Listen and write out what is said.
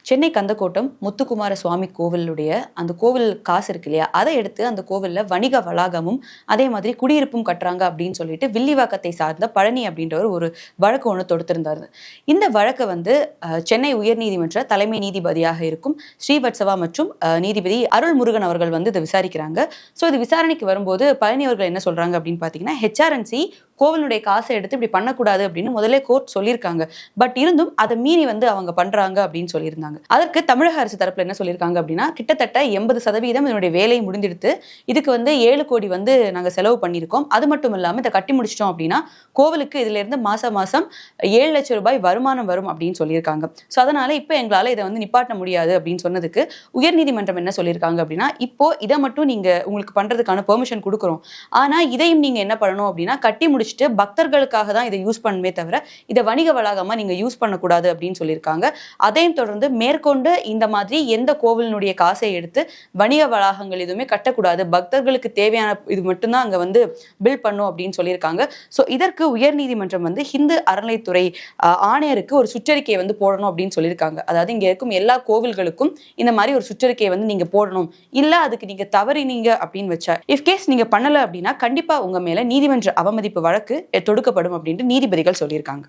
சென்னை கந்தக்கோட்டம் முத்துக்குமார சுவாமி கோவிலுடைய அந்த கோவில் காசு இருக்கு இல்லையா, அதை எடுத்து அந்த கோவில்ல வணிக வளாகமும் அதே மாதிரி குடியிருப்பும் கட்டுறாங்க அப்படின்னு சொல்லிட்டு வில்லிவாக்கத்தை சார்ந்த பழனி அப்படின்றவர் ஒரு வழக்கு ஒன்று தொடுத்திருந்தாரு. இந்த வழக்கை சென்னை உயர்நீதிமன்ற தலைமை நீதிபதியாக இருக்கும் ஸ்ரீவத்சவா மற்றும் நீதிபதி அருள்முருகன் அவர்கள் இதை விசாரிக்கிறாங்க. ஸோ இது விசாரணைக்கு வரும்போது பழனி அவர்கள் என்ன சொல்றாங்க அப்படின்னு பார்த்தீங்கன்னா, HRNC கோவிலுடைய காசை எடுத்து இப்படி பண்ணக்கூடாது அப்படின்னு முதலே கோர்ட் சொல்லியிருக்காங்க. பட் இருந்தும் அதை மீறி அவங்க பண்றாங்க அப்படின்னு சொல்லியிருந்தாங்க. அதற்கு தமிழக அரசு தரப்புல என்ன சொல்லியிருக்காங்க அப்படின்னா, கிட்டத்தட்ட 80% இதனுடைய வேலை முடிந்தெடுத்து இதுக்கு 7 கோடி நாங்க செலவு பண்ணியிருக்கோம். அது மட்டும் இல்லாம இதை கட்டி முடிச்சிட்டோம் அப்படின்னா கோவிலுக்கு இதுல இருந்து மாசம் 7 லட்சம் ரூபாய் வருமானம் வரும் அப்படின்னு சொல்லியிருக்காங்க. ஸோ அதனால இப்போ எங்களால இதை நிப்பாட்ட முடியாது அப்படின்னு சொன்னதுக்கு உயர்நீதிமன்றம் என்ன சொல்லியிருக்காங்க அப்படின்னா, இப்போ இதை மட்டும் நீங்க உங்களுக்கு பண்றதுக்கான பெர்மிஷன் கொடுக்குறோம், ஆனா இதையும் நீங்க என்ன பண்ணணும் அப்படின்னா கட்டி முடிச்சுட்டு பக்தர்களுக்காக தான் இதை யூஸ் பண்ணுமே தவிர இதை வணிக வளாகமா நீங்க யூஸ் பண்ணக்கூடாது அப்படின்னு சொல்லியிருக்காங்க. அதையும் தொடர்ந்து மேற்கொண்டு இந்த மாதிரி எந்த கோவிலினுடைய காசை எடுத்து வணிக வளாகங்கள் எதுவுமே கட்டக்கூடாது, பக்தர்களுக்கு தேவையான இது மட்டும்தான் அங்க பில் பண்ணும் அப்படின்னு சொல்லியிருக்காங்க. ஸோ இதற்கு உயர்நீதிமன்றம் ஹிந்து அறநிலைத்துறை ஆணையருக்கு ஒரு சுற்றறிக்கையை போடணும் அப்படின்னு சொல்லியிருக்காங்க. அதாவது இங்க இருக்கும் எல்லா கோவில்களுக்கும் இந்த மாதிரி ஒரு சுற்றறிக்கையை நீங்க போடணும், இல்ல அதுக்கு நீங்க தவறினீங்க அப்படின்னு வச்சா இஃப்கேஸ் நீங்க பண்ணல அப்படின்னா கண்டிப்பா உங்க மேல நீதிமன்ற அவமதிப்பு வழக்கு தொடுக்கப்படும் அப்படின்ட்டு நீதிபதிகள் சொல்லியிருக்காங்க.